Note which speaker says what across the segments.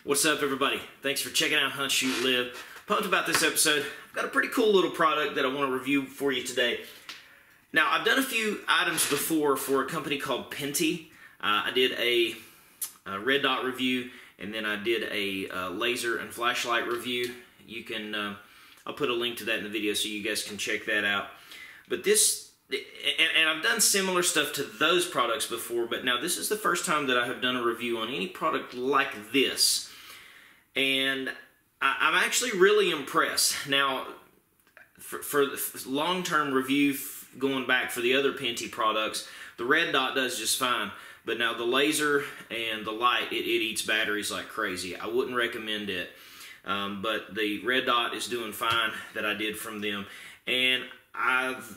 Speaker 1: What's up, everybody? Thanks for checking out Hunt, Shoot, Live. Pumped about this episode. I've got a pretty cool little product that I want to review for you today. Now, I've done a few items before for a company called Pinty. I did a red dot review, and then I did a laser and flashlight review. You can, I'll put a link to that in the video so you guys can check that out. But this, and I've done similar stuff to those products before, but now this is the first time that I have done a review on any product like this. And I'm actually really impressed. Now, for the long-term review going back for the other Pinty products, the red dot does just fine. But now the laser and the light, it eats batteries like crazy. I wouldn't recommend it. But the red dot is doing fine that I did from them. And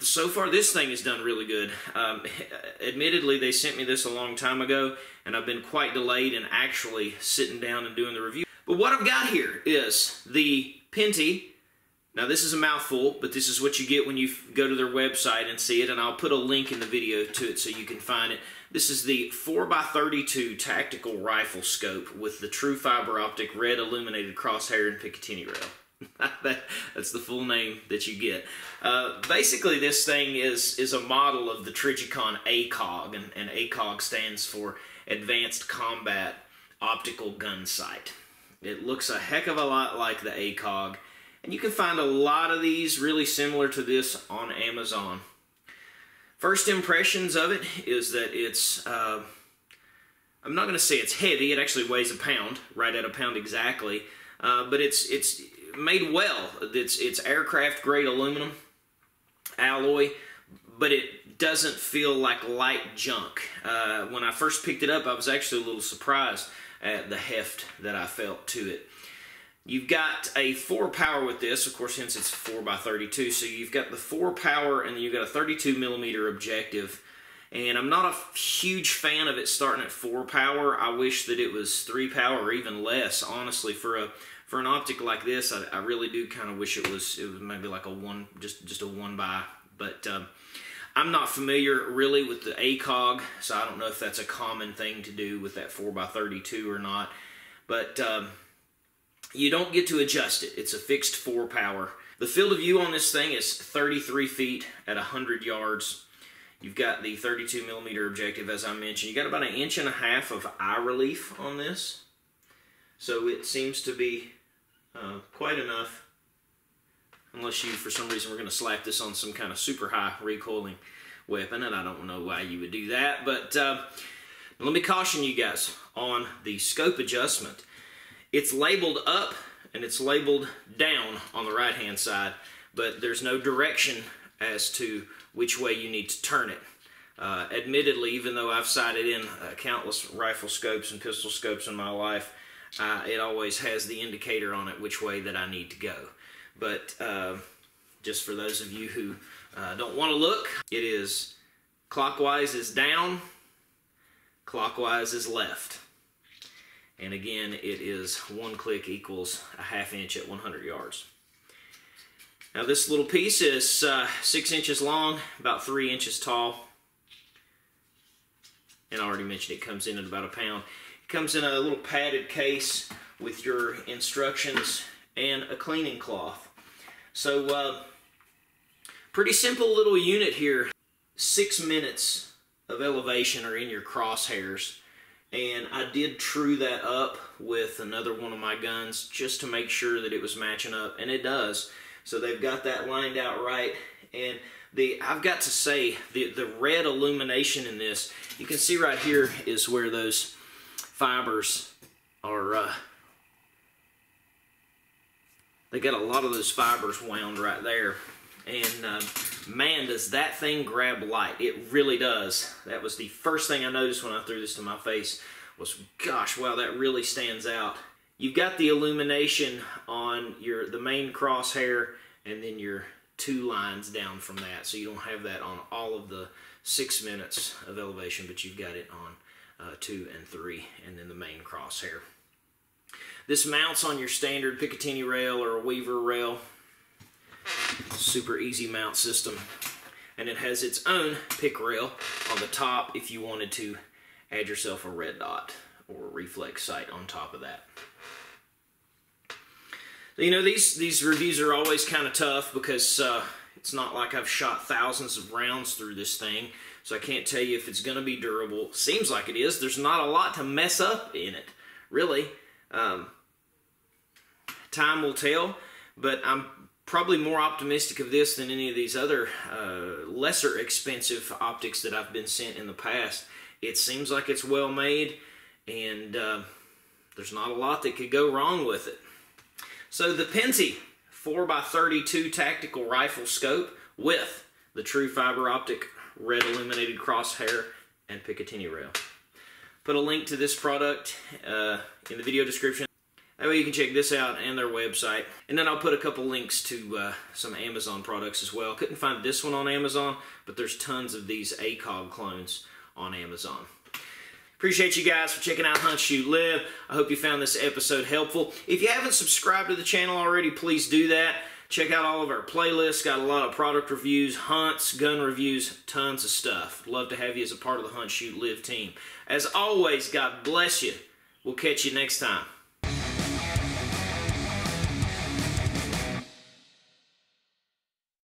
Speaker 1: so far this thing has done really good. Admittedly, they sent me this a long time ago, and I've been quite delayed in actually sitting down and doing the review. But what I've got here is the Pinty. Now this is a mouthful, but this is what you get when you go to their website and see it, and I'll put a link in the video to it so you can find it. This is the 4x32 Tactical Rifle Scope with the true fiber optic red illuminated crosshair and Picatinny rail. That's the full name that you get. Basically, this thing is a model of the Tactical ACOG, and ACOG stands for Advanced Combat Optical Gun Sight. It looks a heck of a lot like the ACOG, and you can find a lot of these really similar to this on Amazon. First impressions of it is that it's, I'm not going to say it's heavy, it actually weighs a pound, right at a pound exactly, but it's made well. It's aircraft grade aluminum alloy, but it doesn't feel like light junk. When I first picked it up, I was actually a little surprised at the heft that I felt to it. You've got a 4 power with this, of course, since it's 4x32, so you've got the 4 power, and then you've got a 32mm objective. And I'm not a huge fan of it starting at 4 power. I wish that it was 3 power or even less, honestly. For an optic like this, I really do kind of wish it was maybe like a 1, just a 1x. But I'm not familiar really with the ACOG, so I don't know if that's a common thing to do with that 4x32 or not. But you don't get to adjust it. It's a fixed 4 power. The field of view on this thing is 33 feet at 100 yards. You've got the 32mm objective, as I mentioned. You got about 1.5 inches of eye relief on this. So it seems to be quite enough. Unless you, for some reason, we're going to slap this on some kind of super high recoiling weapon, and I don't know why you would do that. But let me caution you guys on the scope adjustment. It's labeled up and it's labeled down on the right hand side, but there's no direction as to which way you need to turn it. Admittedly, even though I've sighted in countless rifle scopes and pistol scopes in my life, it always has the indicator on it which way that I need to go. But just for those of you who don't want to look, it is clockwise is down, clockwise is left. And again, it is 1 click equals a 1/2 inch at 100 yards. Now this little piece is 6 inches long, about 3 inches tall. And I already mentioned it comes in at about a pound. It comes in a little padded case with your instructions and a cleaning cloth. So pretty simple little unit here. 6 minutes of elevation are in your crosshairs. And I did true that up with another one of my guns just to make sure that it was matching up, and it does. So they've got that lined out right. And I've got to say, the red illumination in this, you can see right here is where those fibers are, they got a lot of those fibers wound right there. And man, does that thing grab light. It really does. That was the first thing I noticed when I threw this to my face was, gosh, wow, that really stands out. You've got the illumination on the main crosshair and then your 2 lines down from that. So you don't have that on all of the 6 minutes of elevation, but you've got it on 2 and 3 and then the main crosshair. This mounts on your standard Picatinny rail or a Weaver rail. Super easy mount system, and it has its own pick rail on the top if you wanted to add yourself a red dot or reflex sight on top of that. You know, these reviews are always kind of tough because it's not like I've shot thousands of rounds through this thing, so I can't tell you if it's going to be durable. Seems like it is. There's not a lot to mess up in it, really. Time will tell, but I'm probably more optimistic of this than any of these other lesser expensive optics that I've been sent in the past. It seems like it's well made, and there's not a lot that could go wrong with it. So the Pinty 4x32 tactical rifle scope with the true fiber optic red illuminated crosshair and Picatinny rail. Put a link to this product in the video description. That way you can check this out and their website. And then I'll put a couple links to some Amazon products as well. Couldn't find this one on Amazon, but there's tons of these ACOG clones on Amazon. Appreciate you guys for checking out Hunt, Shoot, Live. I hope you found this episode helpful. If you haven't subscribed to the channel already, please do that. Check out all of our playlists. Got a lot of product reviews, hunts, gun reviews, tons of stuff. Love to have you as a part of the Hunt, Shoot, Live team. As always, God bless you. We'll catch you next time.